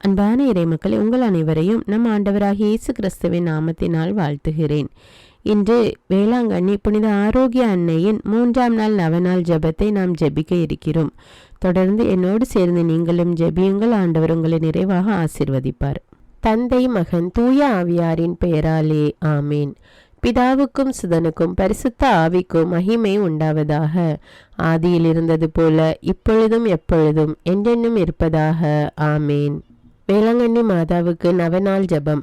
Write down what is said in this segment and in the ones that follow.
அன்பான இறைமக்களே, உங்கள் அனைவரையும் நம் ஆண்டவராகிய இயேசு கிறிஸ்துவின் நாமத்தினால் வாழ்த்துகிறேன். இன்று வேளாங்கண்ணி புனித ஆரோக்கிய அன்னையின் 3ஆம் நாள் நவநாள் ஜெபத்தை நாம் ஜெபிக்க இருக்கிறோம். தொடர்ந்து என்னோடு சேர்ந்து நீங்களும் ஜெபியுங்கள். ஆண்டவர் உங்களை நிறைவாக ஆசீர்வதிப்பார். தந்தை, மகன், தூய ஆவியாரின் பெயராலே ஆமேன். பிதாவுக்கும் சுதனுக்கும் பரிசுத்த ஆவிக்கும் மகிமை உண்டாவதாக. ஆதியில் இருந்தது போல இப்பொழுதும் எப்பொழுதும் என்றென்னும் இருப்பதாக ஆமேன். வேளாங்கண்ணி மாதாவுக்கு நவநாள் ஜெபம்.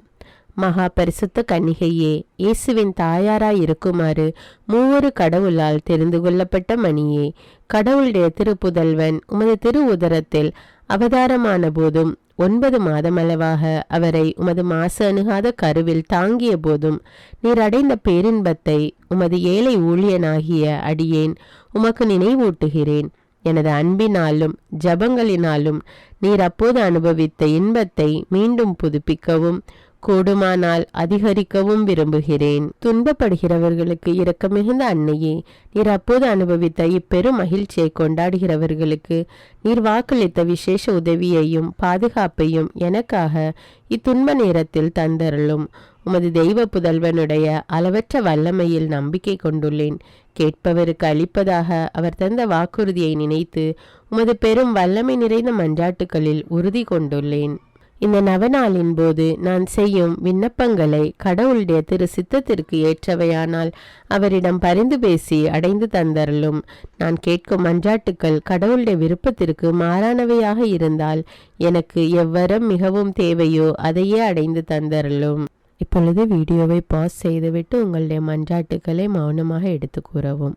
மகா பரிசுத்த கன்னிகையே, இயேசுவின் தாயாராய் இருக்குமாறு மூவொரு கடவுளால் தெரிந்து கொள்ளப்பட்ட மணியே, கடவுளுடைய திருப்புதல்வன் உமது திரு உதரத்தில் அவதாரமான போதும் 9 மாதமளவாக அவரை உமது மாசு அணுகாத கருவில் தாங்கிய போதும் நீர் அடைந்த பேரின்பத்தை உமது ஏழை ஊழியனாகிய அடியேன் உமக்கு நினைவூட்டுகிறேன். எனது அன்பினாலும் ஜபங்களினாலும் நீர் அப்போது அனுபவித்த இன்பத்தை மீண்டும் புதுப்பிக்கவும் கூடுமானால் அதிகரிக்கவும் விரும்புகிறேன். துன்பப்படுகிறவர்களுக்கு இரக்கமிகுந்த அன்னையே, நீர் அப்போது அனுபவித்த இப்பெரும் மகிழ்ச்சியை கொண்டாடுகிறவர்களுக்கு நீர் வாக்களித்த விசேஷ உதவியையும் பாதுகாப்பையும் எனக்காக இத்துன்ப நேரத்தில் தந்தருளும். உமது தெய்வ புதல்வனுடைய அளவற்ற வல்லமையில் நம்பிக்கை கொண்டுள்ளேன். கேட்பவருக்கு அளிப்பதாக அவர் தந்த வாக்குறுதியை நினைத்து உமது பெரும் வல்லமை நிறைந்த மன்றாட்டுகளில் உறுதி கொண்டுள்ளேன். இந்த நவநாளின் போது நான் செய்யும் விண்ணப்பங்களை கடவுளுடைய திரு சித்தத்திற்கு ஏற்றவையானால் அவரிடம் பரிந்து பேசி அடைந்து தந்தருளும். நான் கேட்கும் மன்றாட்டுக்கள் கடவுளுடைய விருப்பத்திற்கு மாறானவையாக இருந்தால் எனக்கு எவ்வரம் மிகவும் தேவையோ அதையே அடைந்து தந்தருளும். இப்பொழுது வீடியோவை பாஸ் செய்துவிட்டு உங்களுடைய மன்றாட்டுக்களை மௌனமாக எடுத்து கூறவும்.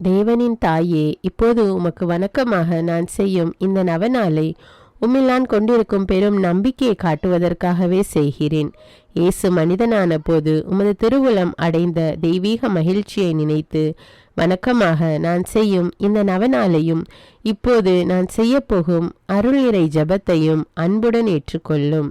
தேவனின் தாயே, இப்போது உமக்கு வணக்கமாக நான் செய்யும் இந்த நவநாளை உம்மில் நான் கொண்டிருக்கும் பெரும் நம்பிக்கையை காட்டுவதற்காகவே செய்கிறேன். இயேசு மனிதனான போது உமது திருவுளம் அடைந்த தெய்வீக மகிழ்ச்சியை நினைத்து வணக்கமாக நான் செய்யும் இந்த நவநாளையும் இப்போது நான் செய்யப்போகும் அருள் நிறை ஜபத்தையும் அன்புடன் ஏற்றுக்கொள்ளும்.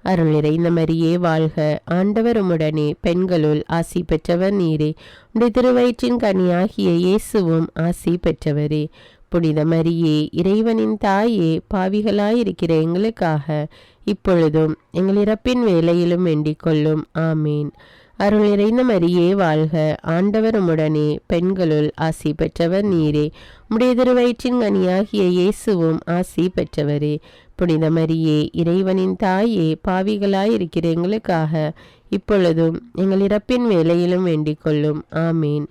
அருள் நிறைந்த மரியே வாழ்க, ஆண்டவர் உம்முடனே, பெண்களுள் ஆசி பெற்றவர் நீரே, உடைய திருவயிற்றின் கனியாகிய இயேசுவும் ஆசி பெற்றவரே. புனித மரியே, இறைவனின் தாயே, பாவிகளாயிருக்கிற எங்களுக்காக இப்பொழுதும் எங்கள் இறப்பின் வேளையிலும் வேண்டிக் கொள்ளும். ஆமேன். அருள் நிறைந்த மரியே வாழ்க, ஆண்டவர் உம்முடனே, பெண்களுள் ஆசி பெற்றவர் நீரே, உடைய திருவயிற்றின் கனியாகிய இயேசுவும் ஆசி பெற்றவரே. புனித மரியே, இறைவனின் தாயே, பாவிகளாயிருக்கிற எங்களுக்காக இப்பொழுதும் எங்கள் இறப்பின் வேளையிலும் வேண்டிக் கொள்ளும். ஆமேன்.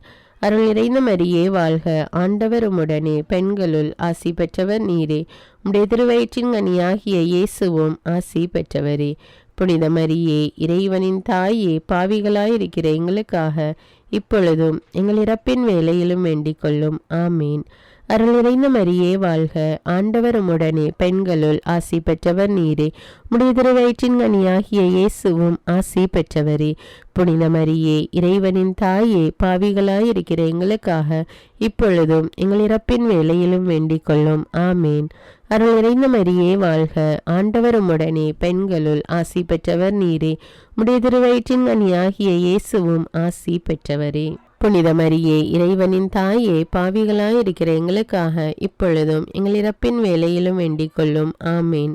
அருள் நிறைந்த மரியே வாழ்க, ஆண்டவர் உம்முடனே, பெண்களுள் ஆசி பெற்றவர் நீரே, உடைய திருவயிற்றின் கனியாகிய இயேசுவும் ஆசி பெற்றவரே. புனித மரியே, இறைவனின் தாயே, பாவிகளாயிருக்கிற எங்களுக்காக இப்பொழுதும் எங்கள் இறப்பின் வேளையிலும் வேண்டிக் கொள்ளும். ஆமேன். அருள் நிறைந்த மரியே வாழ்க, ஆண்டவர் உம்முடனே, பெண்களுள் ஆசி பெற்றவர் நீரே, உடைய திருவயிற்றின் கனியாகிய இயேசுவும் ஆசி பெற்றவரே. புனித மரியே, இறைவனின் தாயே, பாவிகளாயிருக்கிற எங்களுக்காக இப்பொழுதும் எங்கள் இறப்பின் வேளையிலும் வேண்டிக் கொள்ளும். ஆமேன். அருள் நிறைந்த மரியே வாழ்க, ஆண்டவர் உம்முடனே, பெண்களுள் ஆசி பெற்றவர் நீரே, உடைய திருவயிற்றின் கனியாகிய இயேசுவும் ஆசி பெற்றவரே. புனித மரியே, இறைவனின் தாயே, பாவிகளாயிருக்கிற எங்களுக்காக இப்பொழுதும் எங்கள் இறப்பின் வேளையிலும் வேண்டிக் கொள்ளும். ஆமேன்.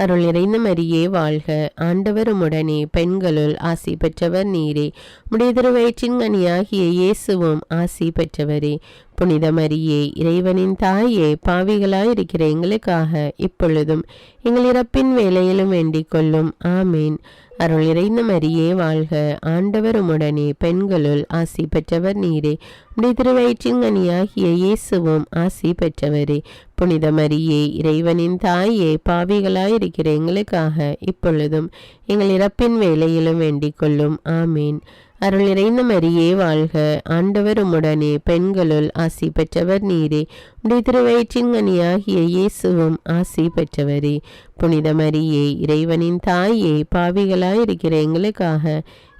அருள் நிறைந்த மரியே வாழ்க, ஆண்டவர் உம்முடனே, பெண்களுள் ஆசி பெற்றவர் நீரே, உடைய திருவயிற்றின் கனியாகிய இயேசுவும் ஆசி பெற்றவரே. புனித மரியே, இறைவனின் தாயே, பாவிகளாயிருக்கிற எங்களுக்காக இப்பொழுதும் எங்கள் இறப்பின் வேளையிலும் வேண்டிக் கொள்ளும். ஆமேன். அருள் நிறைந்த மரியே வாழ்க, ஆண்டவர் உம்முடனே, பெண்களுள் ஆசி பெற்றவர் நீரே, உடைய திருவயிற்றின் கனியாகிய இயேசுவும் ஆசி பெற்றவரே. புனித மரியே, இறைவனின் தாயே, பாவிகளாயிருக்கிற எங்களுக்காக இப்பொழுதும் எங்கள் இறப்பின் வேளையிலும் வேண்டிக் கொள்ளும். ஆமேன். அருள் நிறைந்த மரியே வாழ்க, ஆண்டவர் உம்முடனே, பெண்களுள் ஆசி பெற்றவர் நீரே, உடைய திருவயிற்றின் கனியாகிய இயேசுவும் ஆசி பெற்றவரே. புனித மரியே, இறைவனின் தாயே, பாவிகளாயிருக்கிற எங்களுக்காக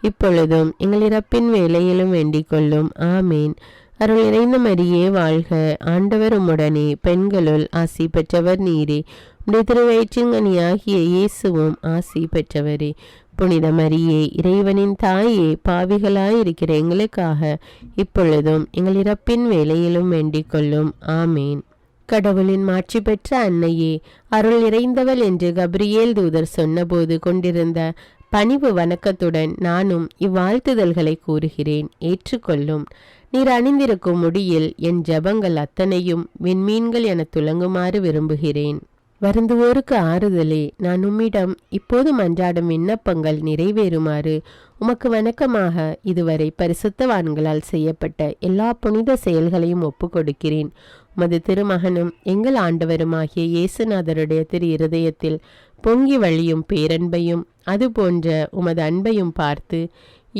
இப்பொழுதும் எங்கள் இறப்பின் வேளையிலும் வேண்டிக் கொள்ளும். ஆமேன். அருள் நிறைந்த மரியே வாழ்க, ஆண்டவர் உம்முடனே, பெண்களுள் ஆசி பெற்றவர் நீரே, உடைய திருவயிற்றின் கனியாகிய இயேசுவும் ஆசி பெற்றவரே. புனித மரியே, இறைவனின் தாயே, பாவிகளாயிருக்கிற எங்களுக்காக இப்பொழுதும் எங்கள் இறப்பின் வேளையிலும் வேண்டிக் கொள்ளும். ஆமேன். கடவுளின் மாட்சி பெற்ற அன்னையே, அருள் நிறைந்தவள் என்று கபிரியேல் தூதர் சொன்னபோது கொண்டிருந்த பணிவு வணக்கத்துடன் நானும் இவ்வாழ்த்துதல்களை கூறுகிறேன், ஏற்றுக்கொள்ளும். நீர் அணிந்திருக்கும் முடியில் என் ஜபங்கள் அத்தனையும் விண்மீன்கள் என துலங்குமாறு விரும்புகிறேன். வருந்துவோருக்கு ஆறுதலே, நான் உம்மிடம் இப்போது மன்றாடும் விண்ணப்பங்கள் நிறைவேறுமாறு உமக்கு வணக்கமாக இதுவரை பரிசுத்தவான்களால் செய்யப்பட்ட எல்லா புனித செயல்களையும் ஒப்புக்கொடுக்கிறேன். உமது திருமகனும் எங்கள் ஆண்டவருமாகிய இயேசுநாதருடைய திரு இருதயத்தில் பொங்கி வழியும் பேரன்பையும் அதுபோன்ற உமது அன்பையும் பார்த்து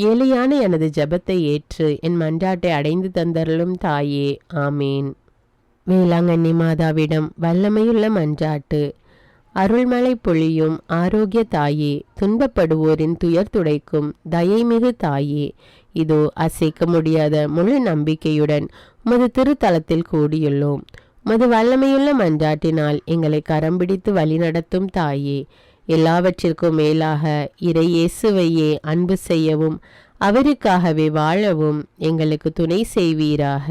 ஏழையான எனது ஜபத்தை ஏற்று என் மன்றாட்டை அடைந்து தந்தருளும் தாயே. ஆமேன். வேளாங்கண்ணி மாதாவிடம் வல்லமையுள்ள மன்றாட்டு. அருள்மழை பொழியும் ஆரோக்கிய தாயே, துன்பப்படுவோரின் துயர் துடைக்கும் தயைமிகு தாயே, இதோ அசைக்க முடியாத முழு நம்பிக்கையுடன் உமது திருத்தலத்தில் கூடியுள்ளோம். உமது வல்லமையுள்ள மன்றாட்டினால் எங்களை கரம் பிடித்து வழிநடத்தும் தாயே, எல்லாவற்றிற்கும் மேலாக இறை இயேசுவையே அன்பு செய்யவும் அவருக்காகவே வாழவும் எங்களுக்கு துணை செய்வீராக.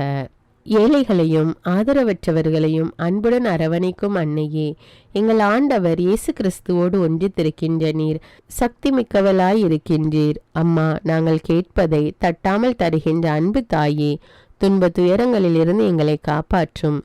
ஏழைகளையும் ஆதரவற்றவர்களையும் அன்புடன் அரவணைக்கும் அன்னையே, எங்கள் ஆண்டவர் இயேசு கிறிஸ்துவோடு ஒன்றித்திருக்கின்ற நீர் சக்தி மிக்கவளாயிருக்கின்றீர். அம்மா, நாங்கள் கேட்பதை தட்டாமல் தருகின்ற அன்பு தாயே, துன்ப துயரங்களிலிருந்து எங்களை காப்பாற்றும்.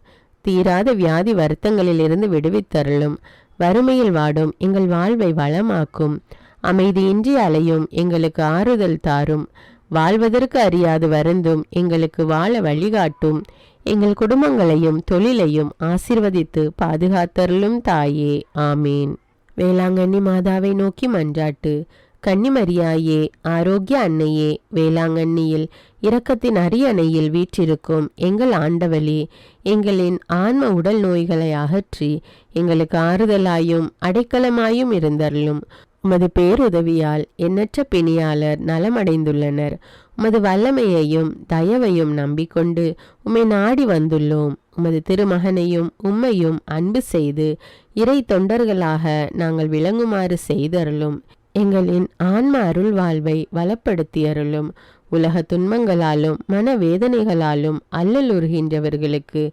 தீராத வியாதி வருத்தங்களிலிருந்து விடுவித்தருளும். வறுமையில் வாடும் எங்கள் வாழ்வை வளமாக்கும். அமைதியின்றி அலையும் எங்களுக்கு ஆறுதல் தாரும். வாழ்வதற்கு அறியாது வருந்தும் எங்களுக்கு வாழ வழிகாட்டும். எங்கள் குடும்பங்களையும் தொழிலையும் ஆசீர்வதித்து பாதுகாத்தருளும் தாயே. ஆமீன். வேளாங்கண்ணி மாதாவை நோக்கி மன்றாட்டு. கன்னிமரியாயே, ஆரோக்கிய அன்னையே, வேளாங்கண்ணியில் இரக்கத்தின் அரியணையில் வீற்றிருக்கும் எங்கள் ஆண்டவளே, எங்களின் ஆன்ம உடல் நோய்களை அகற்றி எங்களுக்கு ஆறுதலாயும் அடைக்கலமாயும் இருந்தருளும். உமது பேருதவியால் எண்ணற்ற பிணியாளர் நலமடைந்துள்ளனர். உமது வல்லமையையும் தயவையும் நம்பிக்கொண்டு உம்மை நாடி வந்துள்ளோம். உமது திருமகனையும் உம்மையும் அன்பு செய்து இறை தொண்டர்களாக நாங்கள் விளங்குமாறு செய்தருளும். எங்களின் ஆன்ம அருள் வாழ்வை வளப்படுத்தியருளும். உலக துன்பங்களாலும் மனவேதனைகளாலும் அல்லலுறுகின்றவர்களுக்கு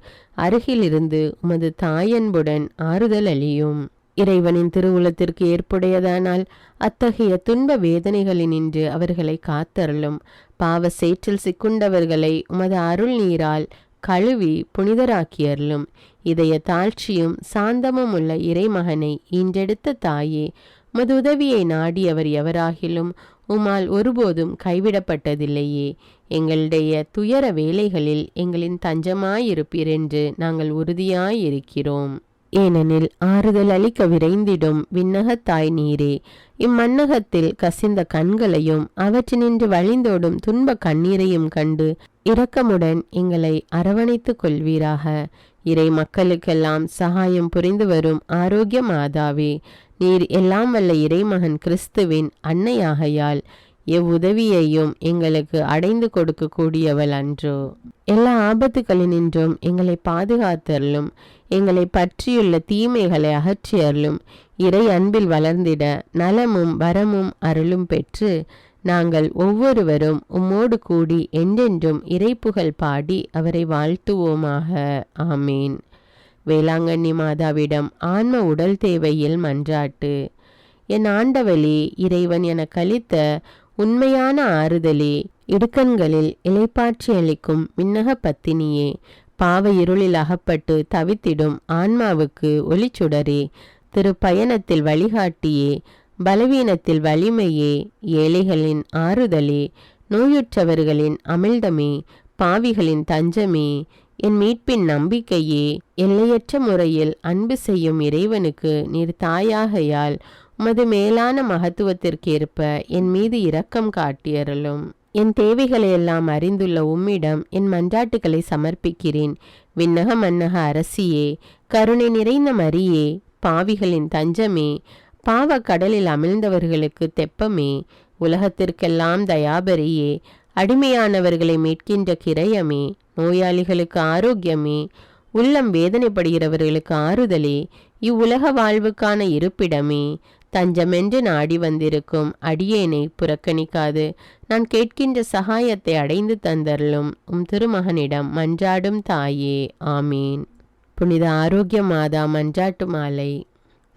அருகிலிருந்து உமது தாயன்புடன் ஆறுதல் அளியும். இறைவனின் திருவுளத்திற்கு ஏற்புடையதானால் அத்தகைய துன்ப வேதனைகளினின்று அவர்களை காத்தருளும். பாவ சேற்றில் சிக்குண்டவர்களை உமது அருள் நீரால் கழுவி புனிதராக்கியருளும். இதய தாழ்ச்சியும் சாந்தமும் உள்ள இறைமகனை ஈன்றெடுத்த தாயே, உமது உதவியை நாடியவர் எவராகிலும் உம்மால் ஒருபோதும் கைவிடப்பட்டதில்லையே. எங்களுடைய துயர வேளைகளில் எங்களின் தஞ்சமாயிருப்பீரென்று நாங்கள் உறுதியாயிருக்கிறோம். ஏனெனில் ஆறுதல் அளிக்க விரைந்திடும் விண்ணகத்தாய் நீரே, இம்மண்ணகத்தில் கசிந்த கண்களையும் அவற்றினின்று வழிந்தோடும் துன்ப கண்ணீரையும் கண்டு இரக்கமுடன் எங்களை அரவணைத்து கொள்வீராக. இறை மக்களுக்கெல்லாம் சகாயம் புரிந்து வரும் ஆரோக்கிய மாதாவே, நீர் எல்லாம் வல்ல இறைமகன் கிறிஸ்துவின் அன்னையாகையால் எவ்வுதவியையும் எங்களுக்கு அடைந்து கொடுக்க கூடியவள் அன்றோ. எல்லா ஆபத்துகளினின்றும் எங்களை பாதுகாத்தருளும். எங்களை பற்றியுள்ள தீமைகளை அகற்றியருளும். இறை அன்பில் வளர்ந்திட நலமும் வரமும் அருளும் பெற்று நாங்கள் ஒவ்வொருவரும் உம்மோடு கூடி என்றென்றும் இறைப்புகழ் பாடி அவரை வாழ்த்துவோமாக. ஆமீன். வேளாங்கண்ணி மாதாவிடம் ஆன்ம உடல் தேவையில் மன்றாட்டு. என் ஆண்டவளே, இறைவன் எனக்கு அளித்த உண்மையான ஆறுதலே, இடுக்கண்களில் இலைப்பாற்றி அளிக்கும் விண்ணக பத்தினியே, பாவ இருளில் அகப்பட்டு தவித்திடும் ஆன்மாவுக்கு ஒளிச்சுடரே, திருப்பயணத்தில் வழிகாட்டியே, பலவீனத்தில் வலிமையே, ஏழைகளின் ஆறுதலே, நோயுற்றவர்களின் அமிழ்தமே, பாவிகளின் தஞ்சமே, என் மீட்பின் நம்பிக்கையே, எல்லையற்ற முறையில் அன்பு செய்யும் இறைவனுக்கு நீர் தாயாகையால் உமது மேலான மகத்துவத்திற்கேற்ப என் மீது இரக்கம் காட்டியருளும். என் தேவைகளையெல்லாம் அறிந்துள்ள உம்மிடம் என் மன்றாட்டுகளை சமர்ப்பிக்கிறேன். விண்ணக மன்னக அரசியே, கருணை நிறைந்த மரியே, பாவிகளின் தஞ்சமே, பாவ கடலில் அமிழ்ந்தவர்களுக்கு தெப்பமே, உலகத்திற்கெல்லாம் தயாபரியே, அடிமையானவர்களை மீட்கின்ற கிரயமே, நோயாளிகளுக்கு ஆரோக்கியமே, உள்ளம் வேதனைப்படுகிறவர்களுக்கு ஆறுதலே, இவ்வுலக வாழ்வுக்கான இருப்பிடமே, தஞ்சமென்று நாடி வந்திருக்கும் அடியேனை புறக்கணிக்காது நான் கேட்கின்ற சகாயத்தை அடைந்து தந்தருளும் உம் திருமகனிடம் மன்றாடும் தாயே. ஆமீன். புனித ஆரோக்கிய மாதா மன்றாட்டு மாலை.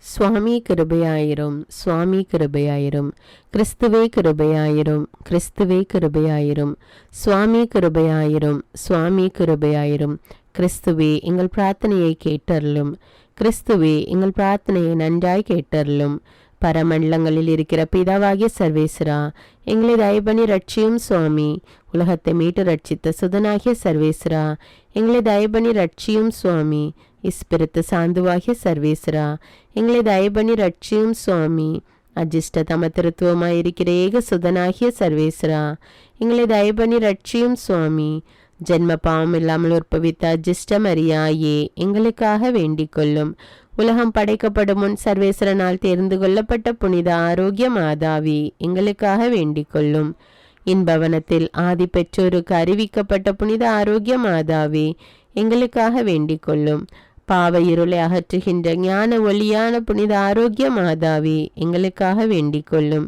சுவாமி கிருபையாயிரும், சுவாமி கிருபையாயிரும், கிறிஸ்துவே கிருபையாயிரும், கிறிஸ்துவே கிருபையாயிரும், சுவாமி கிருபையாயிரும், சுவாமி கிருபையாயிரும், கிறிஸ்துவே எங்கள் பிரார்த்தனையை கேட்டருளும், கிறிஸ்துவே எங்கள் பிரார்த்தனையை நன்றாய் கேட்டருளும். பரமண்டலங்களில் இருக்கிற பிதாவாகிய சர்வேஸ்வரா, எங்களை தயபணி ரட்சியும் சுவாமி. உலகத்தை மீட்டு ரட்சித்த சுதனாகிய சர்வேஸ்வரா, எங்களை தயபணி ரட்சியும் சுவாமி. இஸ்பிரித்து சாந்துவாகிய சர்வேஸ்வரா, எங்களை தயபணி ரட்சியும் சுவாமி. அஜிஷ்ட தம திருத்துவமாயிருக்கிற ஏக சுதனாகிய சர்வேஸ்வரா, எங்களை தயபணி ரட்சியும் சுவாமி. ஜென்ம பாவம் இல்லாமல் உற்பவித்த அஜிஷ்ட மரியாயே, எங்களுக்காக வேண்டிக் கொள்ளும். உலகம் படைக்கப்படும் முன் சர்வேஸ்வரனால் தேர்ந்து கொள்ளப்பட்ட புனித ஆரோக்கிய மாதாவி, எங்களுக்காக வேண்டிக் கொள்ளும். இன்பவனத்தில் ஆதி பெற்றோருக்கு அறிவிக்கப்பட்ட புனித ஆரோக்கிய மாதாவி, எங்களுக்காக வேண்டிக் கொள்ளும். பாவ இருளை அகற்றுகின்ற ஞான ஒளியான புனித ஆரோக்கிய மாதாவி, எங்களுக்காக வேண்டிக் கொள்ளும்.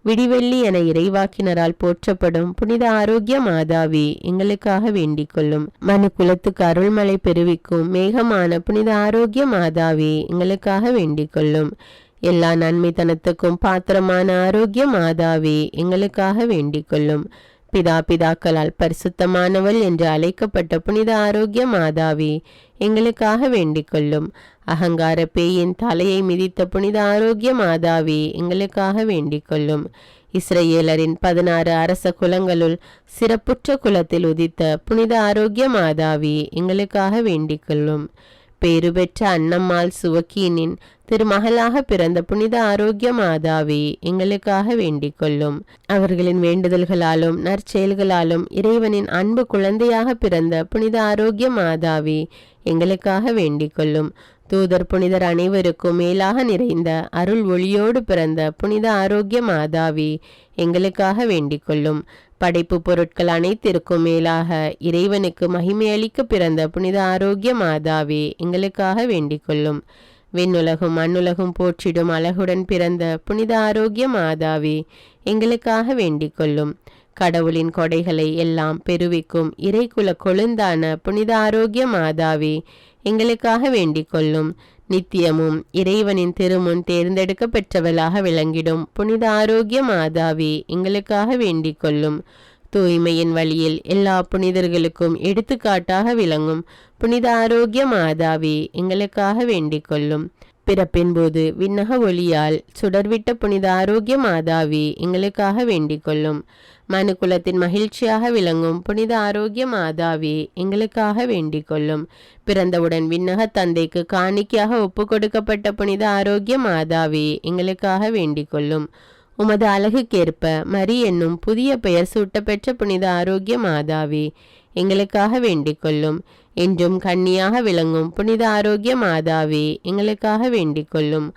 விடிவெள்ளி என இறைவாக்கினரால் போற்றப்படும் புனித ஆரோக்கிய மாதாவி, எங்களுக்காக வேண்டிக் கொள்ளும். மனு குலத்துக்கு அருள்மலை பெருவிக்கும் மேகமான புனித ஆரோக்கிய மாதாவி, எங்களுக்காக வேண்டிக் கொள்ளும். எல்லா நன்மைத்தனத்துக்கும் பாத்திரமான ஆரோக்கிய மாதாவி, எங்களுக்காக வேண்டிக் கொள்ளும். பிதாக்களால் பரிசுத்தமானவள் என்று அழைக்கப்பட்ட புனித ஆரோக்கிய மாதாவி, எங்களுக்காக வேண்டிக் கொள்ளும். அகங்கார பேயின் தலையை மிதித்த புனித ஆரோக்கிய மாதாவி, எங்களுக்காக வேண்டிக் கொள்ளும். இஸ்ரேலரின் 16 அரச குலங்களுள் சிறப்புற்ற குலத்தில் உதித்த புனித ஆரோக்கிய மாதாவி, எங்களுக்காக வேண்டிக் கொள்ளும். பேறு பெற்ற அன்னம்மாள் சுவக்கீனின் திருமகளாக பிறந்த புனித ஆரோக்கிய மாதாவி, எங்களுக்காக வேண்டிக் கொள்ளும். அவர்களின் வேண்டுதல்களாலும் நற்செயல்களாலும் இறைவனின் அன்பு குழந்தையாக பிறந்த புனித ஆரோக்கிய மாதாவி, எங்களுக்காக வேண்டிக் கொள்ளும். தூதர் புனிதர் அனைவருக்கும் மேலாக நிறைந்த அருள் ஒளியோடு பிறந்த புனித ஆரோக்கிய மாதாவி, எங்களுக்காக வேண்டிக் கொள்ளும். படைப்பு பொருட்கள் அனைத்திற்கும் மேலாக இறைவனுக்கு மகிமையளிக்க பிறந்த புனித ஆரோக்கிய மாதாவி, எங்களுக்காக வேண்டிக் கொள்ளும். விண்ணுலகும் மண்ணுலகும் போற்றிடும் அழகுடன் பிறந்த புனித ஆரோக்கிய மாதாவி, எங்களுக்காக வேண்டிக் கொள்ளும். கடவுளின் கொடைகளை எல்லாம் பெருவிக்கும் இறைக்குல கொழுந்தான புனித ஆரோக்கிய மாதாவி, எங்களுக்காக வேண்டிக் கொள்ளும். நித்தியமும் இறைவனின் திருமுன் தேர்ந்தெடுக்க பெற்றவளாக விளங்கிடும் புனித ஆரோக்கிய மாதாவி, எங்களுக்காக வேண்டிக் கொள்ளும். தூய்மையின் வழியில் எல்லா புனிதர்களுக்கும் எடுத்துக்காட்டாக விளங்கும் புனித ஆரோக்கிய மாதாவி, எங்களுக்காக வேண்டிக் கொள்ளும். பிறப்பின் போது விண்ணக ஒளியால் சுடர்விட்ட புனித ஆரோக்கிய மாதாவி, எங்களுக்காக வேண்டிக் கொள்ளும். மனு குலத்தின் மகிழ்ச்சியாக விளங்கும் புனித ஆரோக்கிய மாதாவி, எங்களுக்காக வேண்டிக் கொள்ளும். பிறந்தவுடன் விண்ணக தந்தைக்கு காணிக்கையாக ஒப்பு கொடுக்கப்பட்ட புனித ஆரோக்கிய மாதாவி, எங்களுக்காக வேண்டிக் கொள்ளும். உமது அழகுக்கேற்ப மரி என்னும் புதிய பெயர் சூட்டப்பெற்ற புனித ஆரோக்கிய மாதாவி, எங்களுக்காக வேண்டிக் கொள்ளும். என்றும் கன்னியாக விளங்கும் புனித ஆரோக்கிய மாதாவி, எங்களுக்காக வேண்டிக் கொள்ளும்.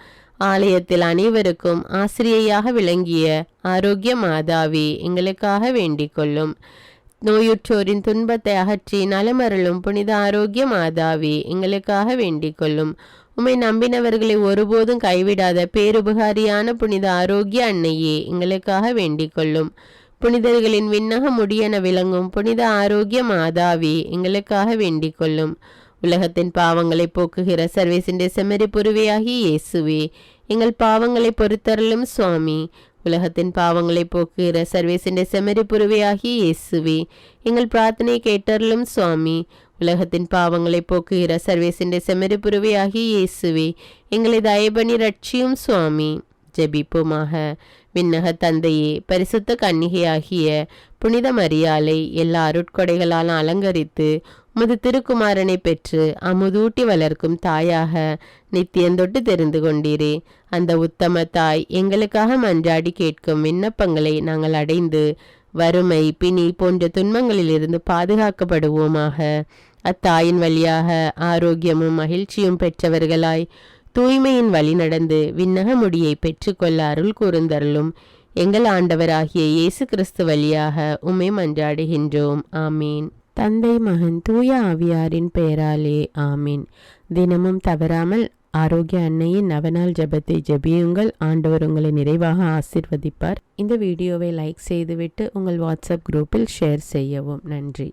ஆலயத்தில் அனைவருக்கும் ஆசிரியையாக விளங்கிய ஆரோக்கிய மாதாவி, எங்களுக்காக வேண்டிக் கொள்ளும். நோயுற்றோரின் துன்பத்தை அகற்றி நலமருளும் புனித ஆரோக்கிய மாதாவி, எங்களுக்காக வேண்டிக் கொள்ளும். உம்மை நம்பினவர்களை ஒருபோதும் கைவிடாத பேருபகாரியான புனித ஆரோக்கிய அன்னையே, எங்களுக்காக வேண்டிக் கொள்ளும். புனிதர்களின் விண்ணக முடியென விளங்கும் புனித ஆரோக்கிய மாதாவி, எங்களுக்காக வேண்டிக் கொள்ளும். உலகத்தின் பாவங்களை போக்குகிற சர்வேசின் செம்மறி புருவையாகி இயேசுவே, எங்கள் பாவங்களை பொறுத்தருளும் சுவாமி. உலகத்தின் பாவங்களை போக்குகிற சர்வேசின் செம்மறி புருவையாகி இயேசுவே, எங்கள் பிரார்த்தனை கேட்டருளும் சுவாமி. உலகத்தின் பாவங்களை போக்குகிற சர்வேசின் செம்மறி புருவையாகி இயேசுவே, எங்களை தயபணி ரட்சியும் சுவாமி. ஜெபிப்போமாக. விண்ணக தந்தையே, பரிசுத்த கன்னிகையாகிய புனித மரியாளை எல்லா அருட்கொடைகளால் அலங்கரித்து உமது திருக்குமாரனை பெற்று அமுதூட்டி வளர்க்கும் தாயாக நித்தியந்தொட்டு தெரிந்து கொண்டீரே. அந்த உத்தம தாய் எங்களுக்காக மன்றாடி கேட்கும் விண்ணப்பங்களை நாங்கள் அடைந்து வறுமை பிணி போன்ற துன்பங்களிலிருந்து பாதுகாக்கப்படுவோமாக. அத்தாயின் வழியாக ஆரோக்கியமும் மகிழ்ச்சியும் பெற்றவர்களாய் தூய்மையின் வழி நடந்து விண்ணக முடியை பெற்றுக்கொள்ள அருள் கூர்ந்தருளும். எங்கள் ஆண்டவராகிய இயேசு கிறிஸ்து வழியாக உம்மை மன்றாடுகின்றோம். ஆமீன். தந்தை மகன் தூய ஆவியாரின் பெயராலே ஆமீன். தினமும் தவறாமல் ஆரோக்கிய அன்னையின் நவநாள் ஜெபத்தை ஜெபியுங்கள். ஆண்டவர் உங்களை நிறைவாக ஆசீர்வதிப்பார். இந்த வீடியோவை லைக் செய்துவிட்டு உங்கள் வாட்ஸ்அப் குரூப்பில் ஷேர் செய்யவும். நன்றி.